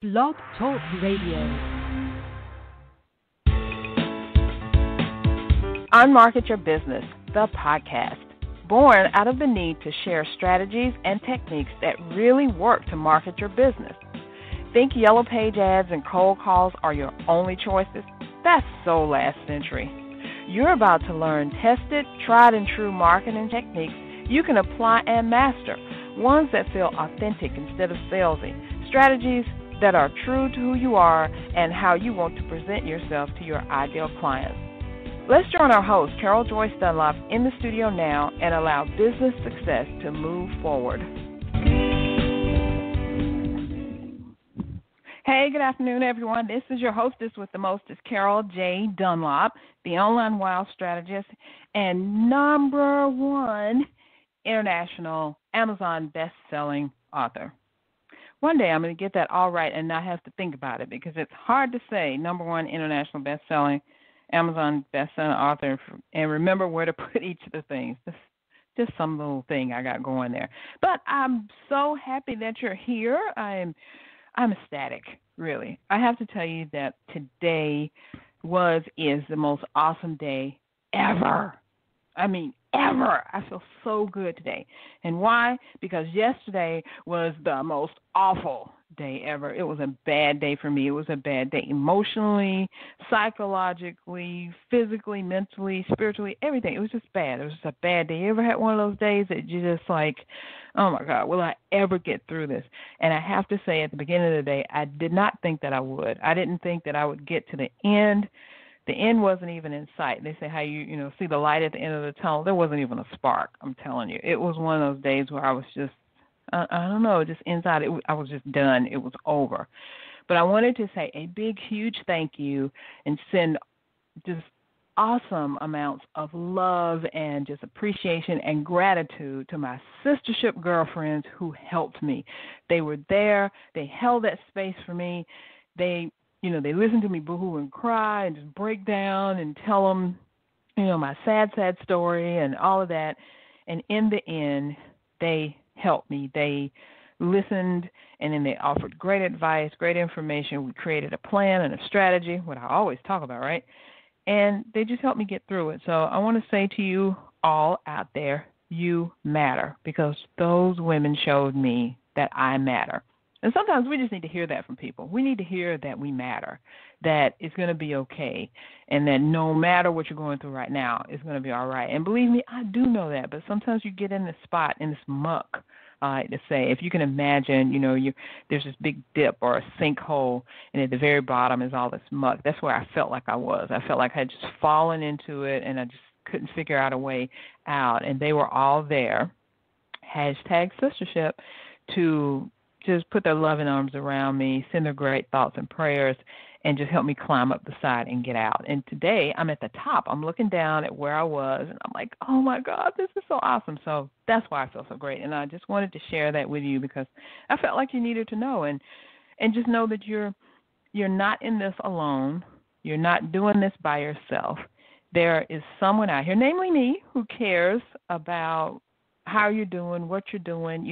Blog Talk Radio. Unmarket Your Business, the podcast, born out of the need to share strategies and techniques that really work to market your business. Think yellow page ads and cold calls are your only choices? That's so last century. You're about to learn tested, tried and true marketing techniques you can apply and master, ones that feel authentic instead of salesy, strategies that are true to who you are and how you want to present yourself to your ideal clients. Let's join our host, Carol Joyce Dunlop, in the studio now and allow business success to move forward. Hey, good afternoon, everyone. This is your hostess with the mostest, Carol J. Dunlop, the online wild strategist and #1 international Amazon best-selling author. One day I'm going to get that all right and not have to think about it because it's hard to say #1 international best-selling Amazon best-selling author and remember where to put each of the things. Just some little thing I got going there. But I'm so happy that you're here. I'm ecstatic, really. I have to tell you that today is the most awesome day ever. I mean, ever. I feel so good today. And why? Because yesterday was the most awful day ever. It was a bad day for me. It was a bad day emotionally, psychologically, physically, mentally, spiritually, everything. It was just bad. It was just a bad day. You ever had one of those days that you just like, oh, my God, will I ever get through this? And I have to say at the beginning of the day, I did not think that I would. I didn't think that I would get to the end. The end wasn't even in sight. They say how you see the light at the end of the tunnel. There wasn't even a spark, I'm telling you. It was one of those days where I was just, I don't know, just inside. I was just done. It was over. But I wanted to say a big, huge thank you and send just awesome amounts of love and just appreciation and gratitude to my sistership girlfriends who helped me. They were there. They held that space for me. They listen to me boohoo and cry and just break down and tell them, my sad story and all of that. And in the end, they helped me. They listened, and then they offered great advice, great information. We created a plan and a strategy, what I always talk about, right? And they just helped me get through it. So I want to say to you all out there, you matter, because those women showed me that I matter. And sometimes we just need to hear that from people. We need to hear that we matter, that it's going to be okay, and that no matter what you're going through right now, it's going to be all right. And believe me, I do know that, but sometimes you get in this spot, in this muck, to say, if you can imagine, there's this big dip or a sinkhole, and at the very bottom is all this muck. That's where I felt like I was. I felt like I had just fallen into it, and I just couldn't figure out a way out. And they were all there, #sistership, to just put their loving arms around me, send their great thoughts and prayers, and just help me climb up the side and get out. And today, I'm at the top. I'm looking down at where I was, and I'm like, oh, my God, this is so awesome. So that's why I feel so great. And I just wanted to share that with you because I felt like you needed to know. And just know that you're not in this alone. You're not doing this by yourself. There is someone out here, namely me, who cares about how you're doing, what you're doing.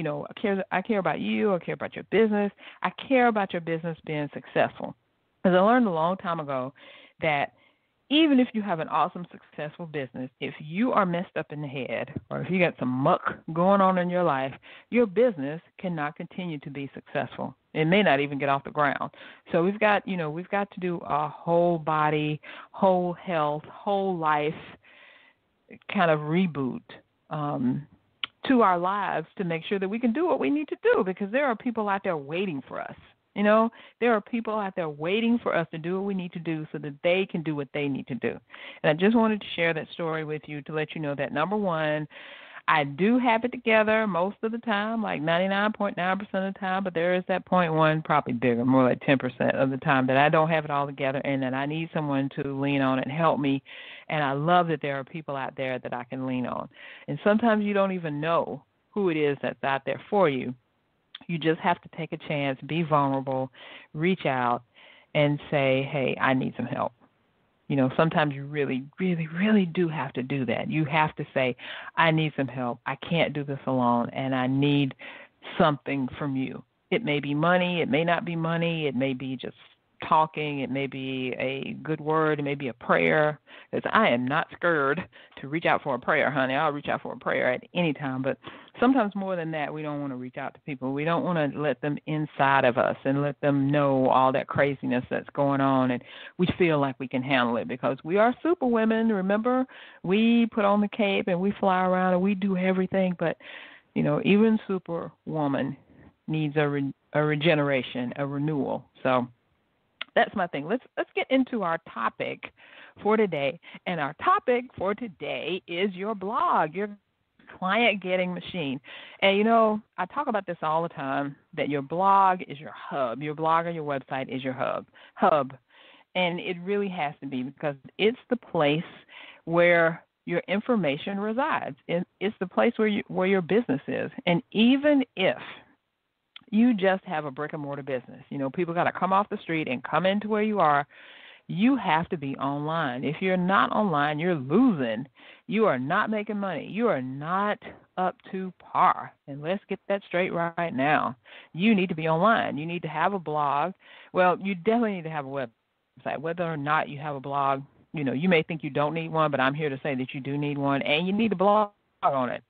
I care about you. I care about your business. I care about your business being successful. Because I learned a long time ago that even if you have an awesome, successful business, if you are messed up in the head or if you got some muck going on in your life, your business cannot continue to be successful. It may not even get off the ground. So we've got to do a whole body, whole health, whole life kind of reboot to our lives to make sure that we can do what we need to do, because there are people out there waiting for us. There are people out there waiting for us to do what we need to do so that they can do what they need to do. And I just wanted to share that story with you to let you know that, #1, I do have it together most of the time, like 99.9% of the time, but there is that 0.1, probably bigger, more like 10% of the time that I don't have it all together and that I need someone to lean on and help me. And I love that there are people out there that I can lean on. And sometimes you don't even know who it is that's out there for you. You just have to take a chance, be vulnerable, reach out, and say, hey, I need some help. Sometimes you really, really, really do have to do that. You have to say, I need some help. I can't do this alone, and I need something from you. It may be money. It may not be money. It may be just talking. It may be a good word. It may be a prayer. Because I am not scared to reach out for a prayer, honey. I'll reach out for a prayer at any time. But sometimes more than that, we don't want to reach out to people. We don't want to let them inside of us and let them know all that craziness that's going on. And we feel like we can handle it because we are super women. Remember, we put on the cape and we fly around and we do everything. But, even Superwoman needs a regeneration, a renewal. So that's my thing. Let's get into our topic for today. And our topic for today is your blog, your client getting machine. And, I talk about this all the time, that your blog is your hub. Your blog or your website is your hub. And it really has to be because it's the place where your information resides. It's the place where your business is. And even if you just have a brick and mortar business, people got to come off the street and come into where you are, you have to be online. If you're not online, you're losing. You are not making money. You are not up to par. And let's get that straight right now. You need to be online. You need to have a blog. Well, you definitely need to have a website. Whether or not you have a blog, you may think you don't need one, but I'm here to say that you do need one, and you need a blog on it.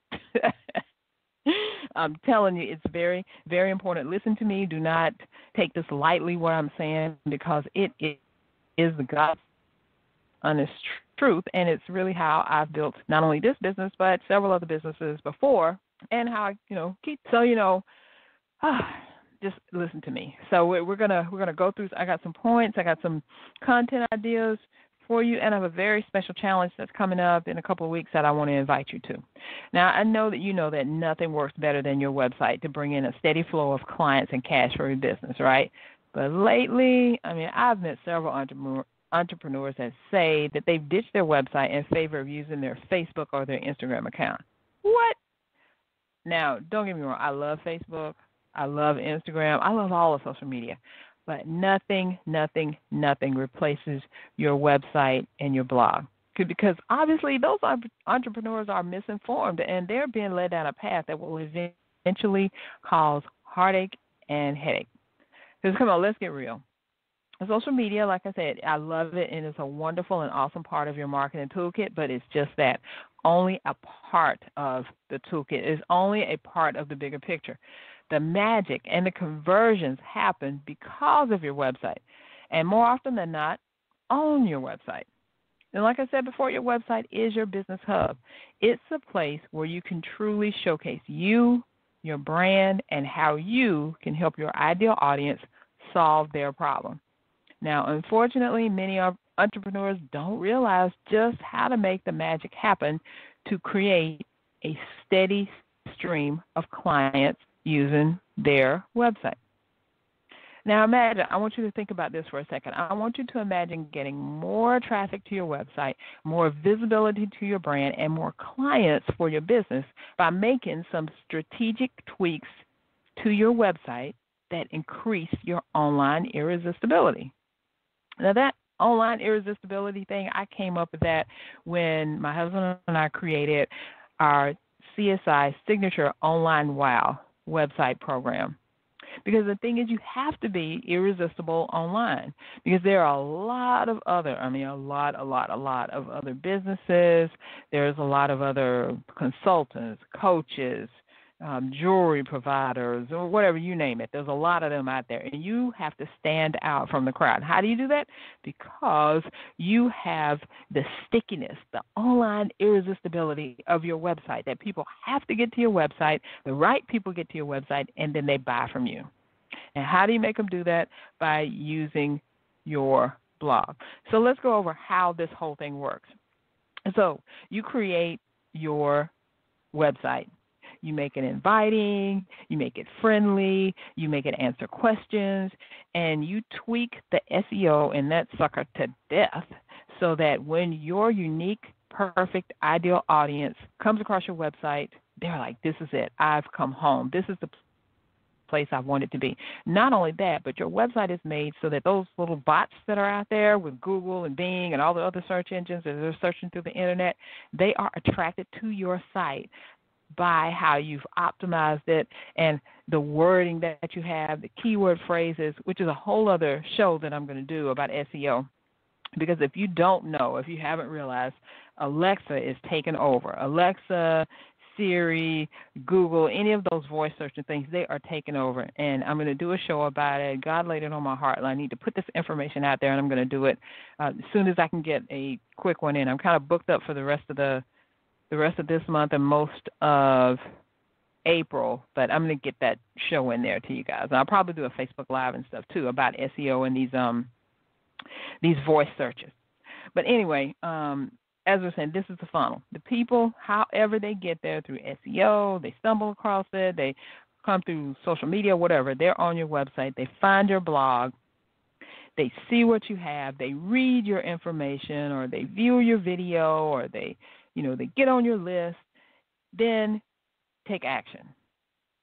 I'm telling you, it's very, very important. Listen to me. Do not take this lightly, what I'm saying, because it is the God's honest truth, and it's really how I've built not only this business, but several other businesses before, and how I, keep. So, just listen to me. So we're gonna go through. I got some points. I got some content ideas for you, and I have a very special challenge that's coming up in a couple of weeks that I want to invite you to. Now, I know that you know that nothing works better than your website to bring in a steady flow of clients and cash for your business, right? But lately, I've met several entrepreneurs that say that they've ditched their website in favor of using their Facebook or their Instagram account. What? Now, don't get me wrong. I love Facebook. I love Instagram. I love all of social media. But nothing replaces your website and your blog. Because obviously those entrepreneurs are misinformed, and they're being led down a path that will eventually cause heartache and headache. Because come on, let's get real. Social media, like I said, I love it, and it's a wonderful and awesome part of your marketing toolkit, but it's just that, only a part of the toolkit. It's only a part of the bigger picture. The magic and the conversions happen because of your website, and more often than not, on your website. And like I said before, your website is your business hub. It's a place where you can truly showcase you, your brand, and how you can help your ideal audience solve their problem. Now, unfortunately, many entrepreneurs don't realize just how to make the magic happen to create a steady stream of clients using their website. Now imagine, I want you to think about this for a second. I want you to imagine getting more traffic to your website, more visibility to your brand, and more clients for your business by making some strategic tweaks to your website that increase your online irresistibility. Now that online irresistibility thing, I came up with that when my husband and I created our CSI Signature Online Wow website program. Because the thing is, you have to be irresistible online, because there are a lot of other businesses. There's a lot of other consultants, coaches, jewelry providers, or whatever, you name it. There's a lot of them out there, and you have to stand out from the crowd. How do you do that? Because you have the stickiness, the online irresistibility of your website, that people have to get to your website, the right people get to your website, and then they buy from you. And how do you make them do that? By using your blog. So let's go over how this whole thing works. So you create your website. You make it inviting, you make it friendly, you make it answer questions, and you tweak the SEO in that sucker to death so that when your unique, perfect, ideal audience comes across your website, they're like, this is it. I've come home. This is the place I want it to be. Not only that, but your website is made so that those little bots that are out there with Google and Bing and all the other search engines that are searching through the internet, they are attracted to your site by how you've optimized it and the wording that you have, the keyword phrases, which is a whole other show that I'm going to do about SEO. Because if you don't know, if you haven't realized, Alexa is taking over. Alexa, Siri, Google, any of those voice searching things, they are taking over. And I'm going to do a show about it. God laid it on my heart, and I need to put this information out there, and I'm going to do it as soon as I can get a quick one in. I'm kind of booked up for the rest of this month and most of April, but I'm going to get that show in there to you guys. And I'll probably do a Facebook Live and stuff too about SEO and these voice searches. But anyway, as we're saying, this is the funnel. The people, however they get there through SEO, they stumble across it, they come through social media, whatever, they're on your website, they find your blog, they see what you have, they read your information, or they view your video, or they get on your list, then take action,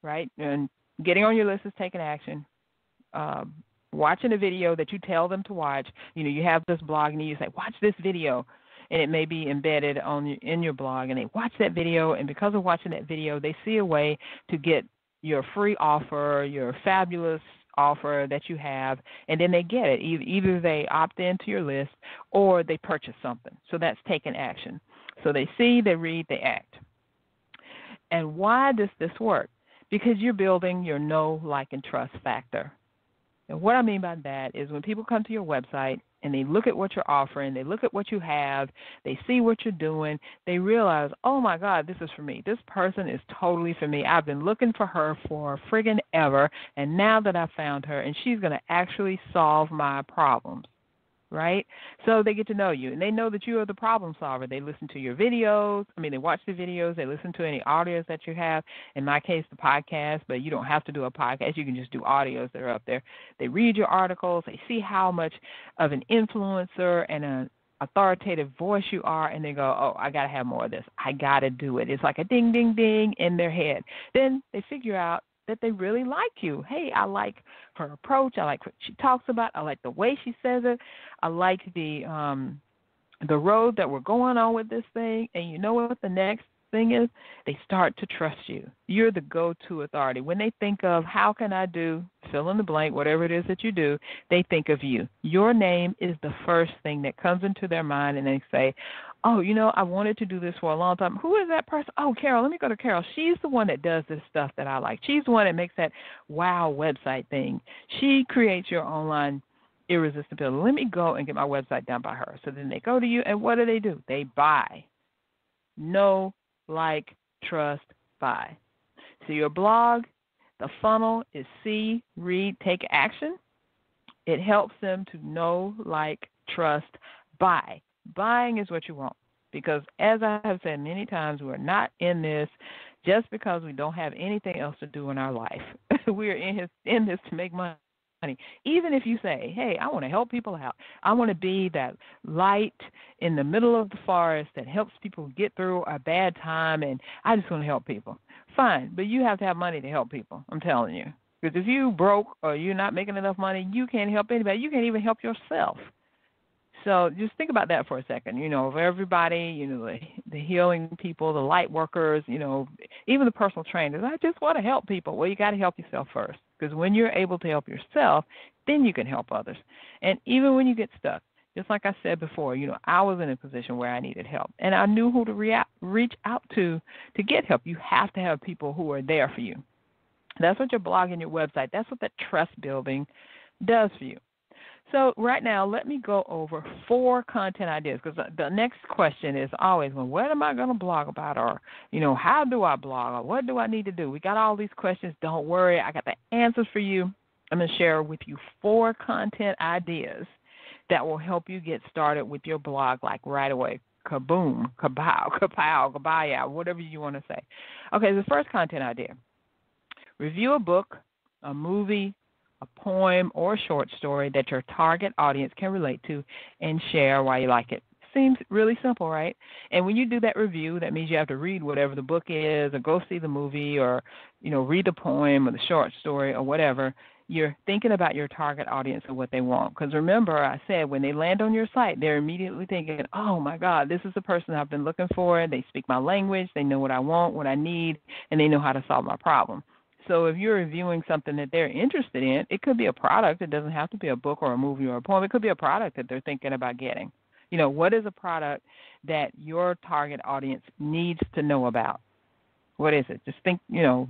right? And getting on your list is taking action. Watching a video that you tell them to watch. You have this blog and you say, watch this video, and it may be embedded in your blog, and they watch that video, and because of watching that video, they see a way to get your free offer, your fabulous offer that you have, and then they get it. Either they opt into your list or they purchase something. So that's taking action. So they see, they read, they act. And why does this work? Because you're building your know, like, and trust factor. And what I mean by that is when people come to your website and they look at what you're offering, they look at what you have, they see what you're doing, they realize, oh, my God, this is for me. This person is totally for me. I've been looking for her for friggin' ever, and now that I found her, and she's going to actually solve my problems. Right? So they get to know you, and they know that you are the problem solver. They listen to your videos. They watch the videos. They listen to any audios that you have. In my case, the podcast, but you don't have to do a podcast. You can just do audios that are up there. They read your articles. They see how much of an influencer and an authoritative voice you are, and they go, oh, I got to have more of this. I got to do it. It's like a ding, ding, ding in their head. Then they figure out that they really like you. Hey, I like her approach. I like what she talks about. I like the way she says it. I like the road that we're going on with this thing. And you know what the next thing is? They start to trust you. You're the go-to authority. When they think of how can I do, fill in the blank, whatever it is that you do, they think of you. Your name is the first thing that comes into their mind, and they say, oh, I wanted to do this for a long time. Who is that person? Oh, Carol, let me go to Carol. She's the one that does this stuff that I like. She's the one that makes that wow website thing. She creates your online irresistibility. Let me go and get my website done by her. So then they go to you, and what do? They buy. Know, like, trust, buy. So your blog, the funnel is see, read, take action. It helps them to know, like, trust, buy. Buying is what you want, because as I have said many times, we're not in this just because we don't have anything else to do in our life. We are in this to make money. Even if you say, hey, I want to help people out. I want to be that light in the middle of the forest that helps people get through a bad time, and I just want to help people. Fine, but you have to have money to help people, I'm telling you. Because if you broke or you're not making enough money, you can't help anybody. You can't even help yourself. So just think about that for a second. Of everybody, the healing people, the light workers, even the personal trainers. I just want to help people. Well, you got to help yourself first, because when you're able to help yourself, then you can help others. And even when you get stuck, just like I said before, I was in a position where I needed help, and I knew who to reach out to get help. You have to have people who are there for you. That's what your blog and your website, that's what that trust building does for you. So right now, let me go over 4 content ideas, because the next question is always, well, what am I going to blog about? Or, how do I blog? Or what do I need to do? We got all these questions. Don't worry. I got the answers for you. I'm going to share with you 4 content ideas that will help you get started with your blog like right away. Kaboom, kapow, kapow, kabaya, whatever you want to say. Okay, the first content idea. Review a book, a movie, a poem, or a short story that your target audience can relate to and share why you like it. Seems really simple, right? And when you do that review, that means you have to read whatever the book is, or go see the movie, or read the poem or the short story or whatever. you're thinking about your target audience and what they want. Because remember, I said when they land on your site, they're immediately thinking, oh, my God, this is the person I've been looking for. They speak my language. They know what I want, what I need, and they know how to solve my problem. So if you're reviewing something that they're interested in, it could be a product. It doesn't have to be a book or a movie or a poem. It could be a product that they're thinking about getting. What is a product that your target audience needs to know about? What is it? Just think,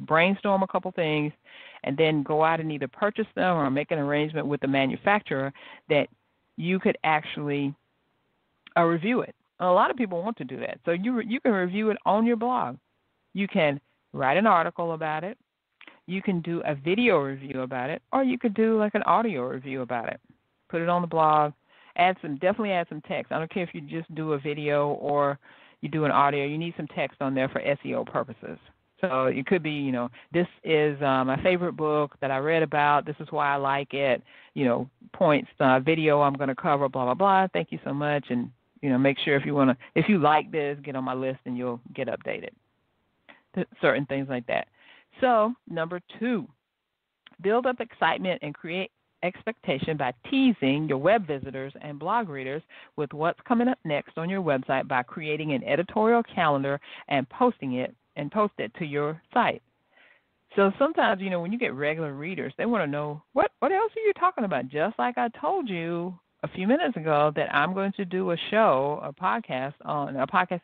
brainstorm a couple things and then go out and either purchase them or make an arrangement with the manufacturer that you could actually review it. A lot of people want to do that. So you can review it on your blog. You can write an article about it. You can do a video review about it, or you could do like an audio review about it. Put it on the blog. Definitely add some text. I don't care if you just do a video or you do an audio. You need some text on there for SEO purposes. So it could be, this is my favorite book that I read about. This is why I like it. Points, video I'm going to cover, blah, blah, blah. Thank you so much. And, make sure if you like this, get on my list and you'll get updated. Certain things like that. So, number 2, build up excitement and create expectation by teasing your web visitors and blog readers with what's coming up next on your website by creating an editorial calendar and post it to your site. So sometimes, when you get regular readers, they want to know, what else are you talking about? Just like I told you a few minutes ago that I'm going to do a podcast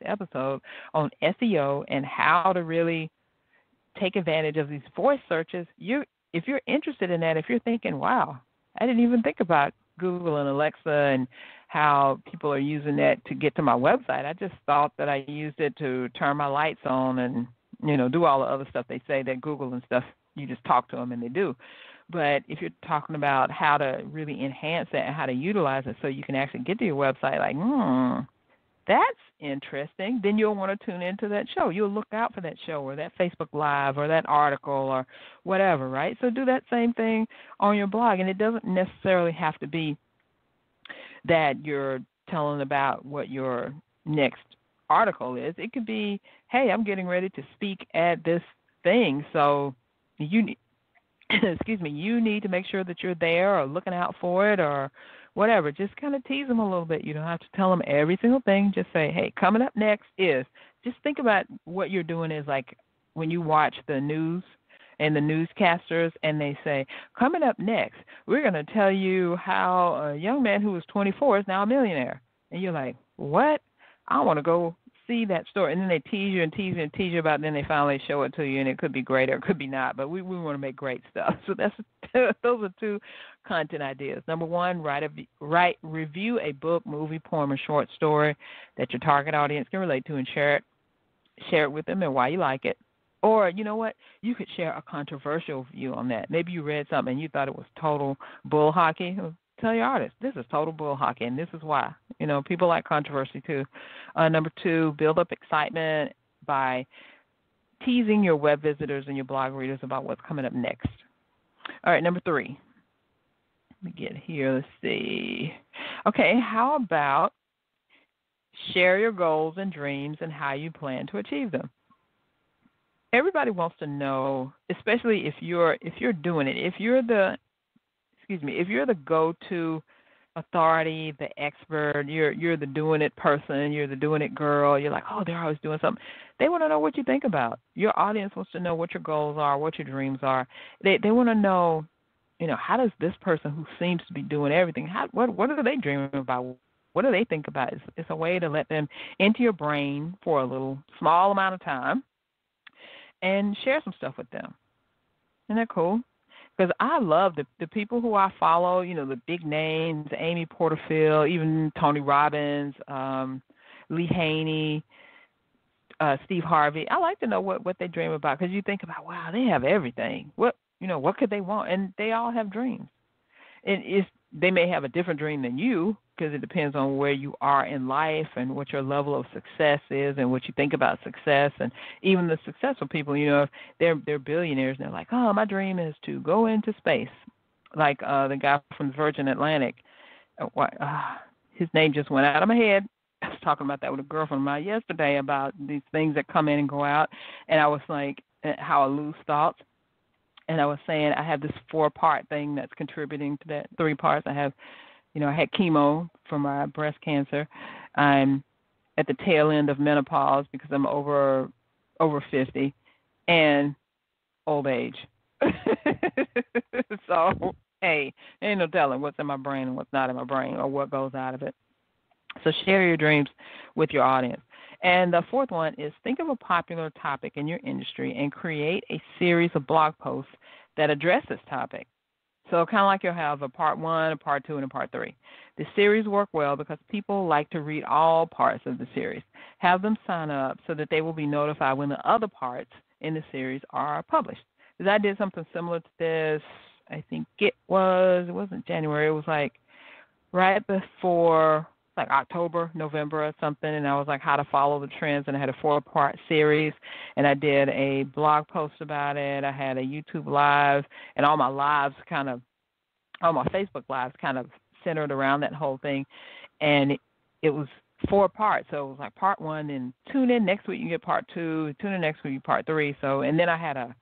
episode on SEO and how to really take advantage of these voice searches. If you're interested in that, if you're thinking, wow, I didn't even think about Google and Alexa and how people are using that to get to my website. I just thought that I used it to turn my lights on and, do all the other stuff they say that Google and stuff, you just talk to them and they do. But if you're talking about how to really enhance that and how to utilize it so you can actually get to your website like, that's interesting, then you'll want to tune into that show. You'll look out for that show or that Facebook Live or that article or whatever, right? So do that same thing on your blog. And it doesn't necessarily have to be that you're telling about what your next article is. It could be, hey, I'm getting ready to speak at this thing, so you need to make sure that you're there or looking out for it or whatever. Just kind of tease them a little bit. You don't have to tell them every single thing. Just say, hey, coming up next is. Just think about what you're doing is like when you watch the news and the newscasters and they say, coming up next, we're going to tell you how a young man who was 24 is now a millionaire. And you're like, what? I want to go see that story. And then they tease you and tease you and tease you about it, and then they finally show it to you, and it could be great or it could be not. But we want to make great stuff. So those are 2 content ideas. Number 1, review a book, movie, poem, or short story that your target audience can relate to and share it with them and why you like it. Or, you know what, you could share a controversial view on that. Maybe you read something and you thought it was total bull hockey. Tell your artist, this is total bull hockey, and this is why. People like controversy too. Number 2, build up excitement by teasing your web visitors and your blog readers about what's coming up next. All right, number 3. Let me get here. Let's see. Okay, how about share your goals and dreams and how you plan to achieve them? Everybody wants to know, especially if you're doing it. If you're the go-to authority, the expert, you're the doing it person, you're the doing it girl, you're like, oh, they're always doing something. They want to know what you think about. Your audience wants to know what your goals are, what your dreams are. They want to know, how does this person who seems to be doing everything, what are they dreaming about? What do they think about? It's a way to let them into your brain for a little small amount of time and share some stuff with them. Isn't that cool? Because I love the people who I follow, the big names, Amy Porterfield, even Tony Robbins, Lee Haney, Steve Harvey. I like to know what they dream about, because you think about, wow, they have everything. What could they want? And they all have dreams. And they may have a different dream than you, because it depends on where you are in life and what your level of success is and what you think about success. And even the successful people, if they're billionaires and they're like, oh, my dream is to go into space. Like the guy from Virgin Atlantic. His name just went out of my head. I was talking about that with a girlfriend of mine yesterday about these things that come in and go out. And I was like, how I lose thoughts. And I was saying I have this 4-part thing that's contributing to that. 3 parts. I have, I had chemo for my breast cancer. I'm at the tail end of menopause because I'm over 50, and old age. So, hey, ain't no telling what's in my brain and what's not in my brain or what goes out of it. So share your dreams with your audience. And the 4th one is think of a popular topic in your industry and create a series of blog posts that address this topic. So kind of like you'll have a part 1, a part 2, and a part 3. The series work well because people like to read all parts of the series. Have them sign up so that they will be notified when the other parts in the series are published. Because I did something similar to this, I think it wasn't January, it was like right before like October, November or something, and I was like how to follow the trends, and I had a 4-part series, and I did a blog post about it. I had a YouTube live, and all my Facebook lives kind of centered around that whole thing, and it was 4 parts. So it was like part 1, and tune in next week you get part 2, tune in next week you get part 3. So, and then I had a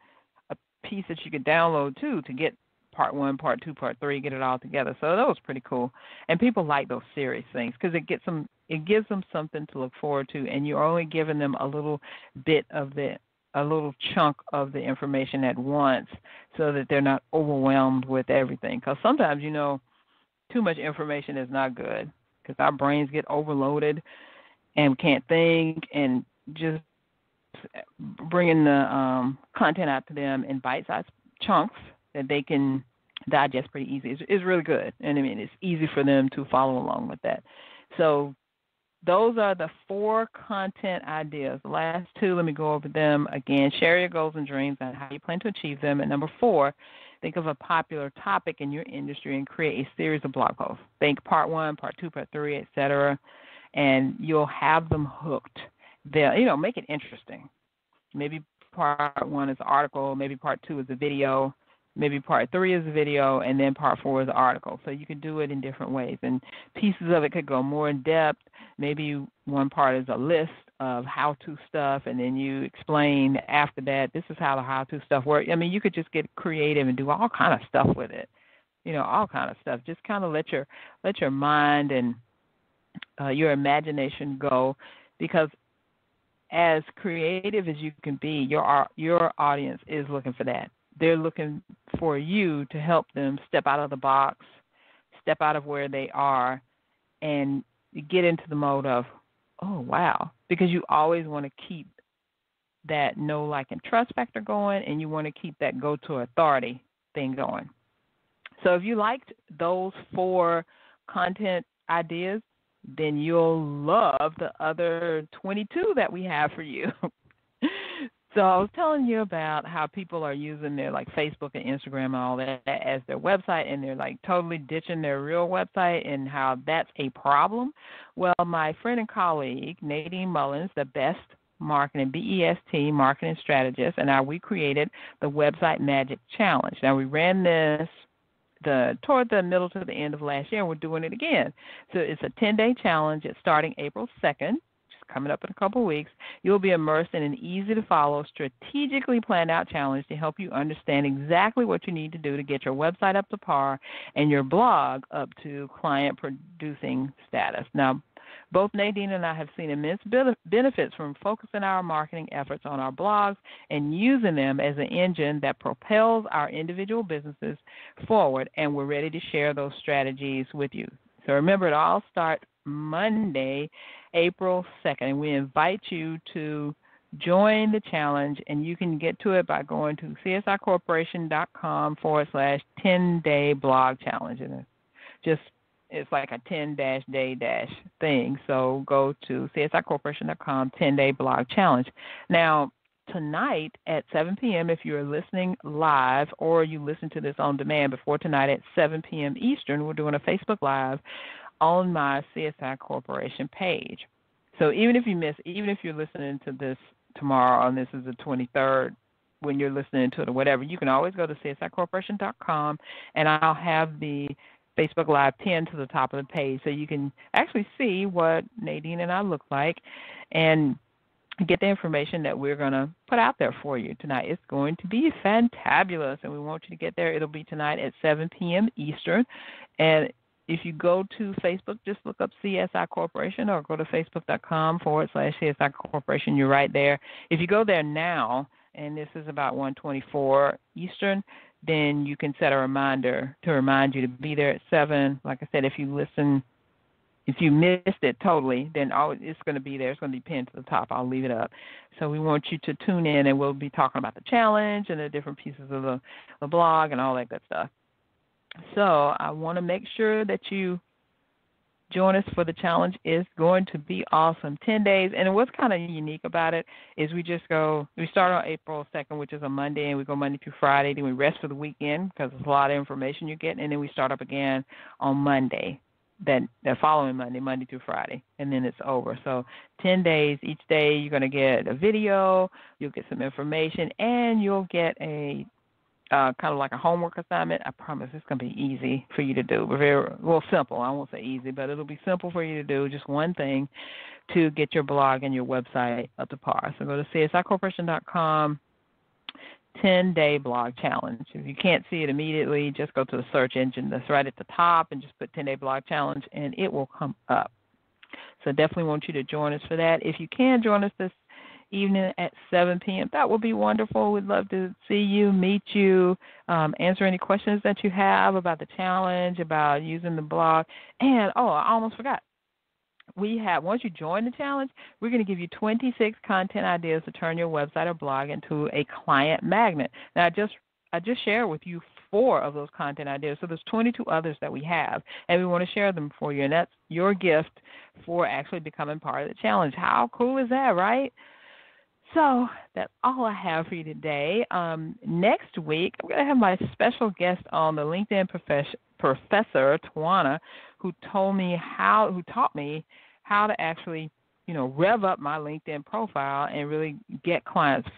piece that you could download too to get part 1, part 2, part 3, get it all together. So that was pretty cool. And people like those series things because it gives them something to look forward to, and you're only giving them a little chunk of the information at once so that they're not overwhelmed with everything. Because sometimes, too much information is not good because our brains get overloaded and can't think, and just bringing the content out to them in bite-sized chunks that they can digest pretty easy is really good. And I mean, it's easy for them to follow along with that. So those are the 4 content ideas. The last 2, let me go over them again. Share your goals and dreams and how you plan to achieve them. And number 4, think of a popular topic in your industry and create a series of blog posts. Think part 1, part 2, part 3, etc. And you'll have them hooked. They'll, make it interesting. Maybe part 1 is an article, maybe part 2 is a video, maybe part 3 is a video, and then part 4 is an article. So you could do it in different ways. And pieces of it could go more in depth. Maybe one part is a list of how-to stuff, and then you explain after that, this is how the how-to stuff works. I mean, you could just get creative and do all kind of stuff with it, all kind of stuff. Just kind of let your mind and your imagination go, because as creative as you can be, your audience is looking for that. They're looking for you to help them step out of the box, step out of where they are, and get into the mode of, oh, wow, because you always want to keep that know, like, and trust factor going, and you want to keep that go-to authority thing going. So if you liked those 4 content ideas, then you'll love the other 22 that we have for you. So I was telling you about how people are using their like Facebook and Instagram and all that as their website, and they're like totally ditching their real website, and how that's a problem. Well, my friend and colleague, Nadine Mullins, the best marketing, BEST marketing strategist, and we created the Website Magic Challenge. Now, we ran this toward the middle to the end of last year, and we're doing it again. So it's a 10-day challenge. It's starting April 2nd, just coming up in a couple of weeks. You'll be immersed in an easy-to-follow, strategically planned-out challenge to help you understand exactly what you need to do to get your website up to par and your blog up to client-producing status. Now, both Nadine and I have seen immense benefits from focusing our marketing efforts on our blogs and using them as an engine that propels our individual businesses forward, and we're ready to share those strategies with you. So remember, it all starts Monday, April 2nd, and we invite you to join the challenge, and you can get to it by going to csicorporation.com/10-day blog challenge. And it's like a 10-day thing. So go to csicorporation.com, 10-day blog challenge. Now, tonight at 7 p.m., if you're listening live or you listen to this on demand before tonight at 7 p.m. Eastern, we're doing a Facebook Live on my CSI Corporation page. So even if you're listening to this tomorrow, and this is the 23rd, when you're listening to it or whatever, you can always go to csicorporation.com, and I'll have the Facebook Live pinned to the top of the page so you can actually see what Nadine and I look like. And get the information that we're going to put out there for you tonight. It's going to be fantabulous, and we want you to get there. It'll be tonight at 7 p.m. Eastern. And if you go to Facebook, just look up CSI Corporation or go to facebook.com/CSI Corporation. You're right there. If you go there now, and this is about 1:24 Eastern, then you can set a reminder to remind you to be there at 7. Like I said, if you missed it totally, then it's going to be there. It's going to be pinned to the top. I'll leave it up. So we want you to tune in, and we'll be talking about the challenge and the different pieces of the blog and all that good stuff. So I want to make sure that you join us for the challenge. It's going to be awesome. 10 days. And what's kind of unique about it is we start on April 2nd, which is a Monday, and we go Monday through Friday. Then we rest for the weekend because there's a lot of information you get. And then we start up again on Monday, the following Monday through Friday, and then it's over. So 10 days. Each day you're going to get a video, you'll get some information, and you'll get a kind of like a homework assignment. I promise it's going to be easy for you to do. Simple. I won't say easy, but it'll be simple for you to do. Just one thing to get your blog and your website up to par. So go to CSIcorporation.com, 10-day blog challenge. If you can't see it immediately, just go to the search engine that's right at the top and just put 10-day blog challenge, and it will come up. So definitely want you to join us for that. If you can join us this evening at 7 p.m., that would be wonderful. We'd love to see you, meet you, answer any questions that you have about the challenge, about using the blog. And, I almost forgot. Once you join the challenge, we're going to give you 26 content ideas to turn your website or blog into a client magnet. Now, I just shared with you 4 of those content ideas, so there's 22 others that we have, and we want to share them for you, and that's your gift for actually becoming part of the challenge. How cool is that, right? So that's all I have for you today. Next week, I'm going to have my special guest on, the LinkedIn professor, Tawana, who taught me how to actually, rev up my LinkedIn profile and really get clients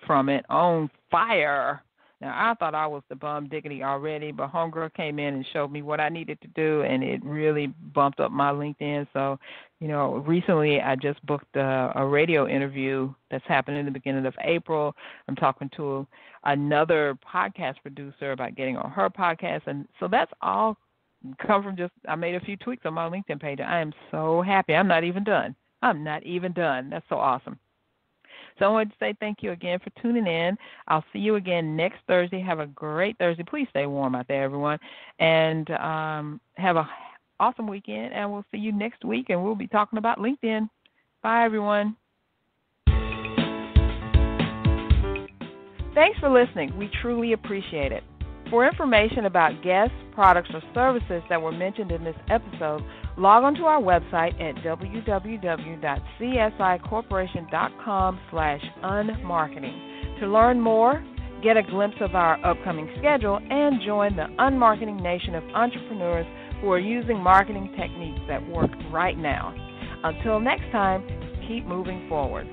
from it on fire. Now, I thought I was the bum diggity already, but homegirl came in and showed me what I needed to do, and it really bumped up my LinkedIn. So, recently I just booked a radio interview that's happening in the beginning of April. I'm talking to another podcast producer about getting on her podcast. And so that's all come from I made a few tweaks on my LinkedIn page. I am so happy. I'm not even done. That's so awesome. So I wanted to say thank you again for tuning in. I'll see you again next Thursday. Have a great Thursday. Please stay warm out there, everyone. And have an awesome weekend. And we'll see you next week, and we'll be talking about LinkedIn. Bye, everyone. Thanks for listening. We truly appreciate it. For information about guests, products, or services that were mentioned in this episode, log on to our website at www.csicorporation.com/unmarketing. To learn more, get a glimpse of our upcoming schedule, and join the unmarketing nation of entrepreneurs who are using marketing techniques that work right now. Until next time, keep moving forward.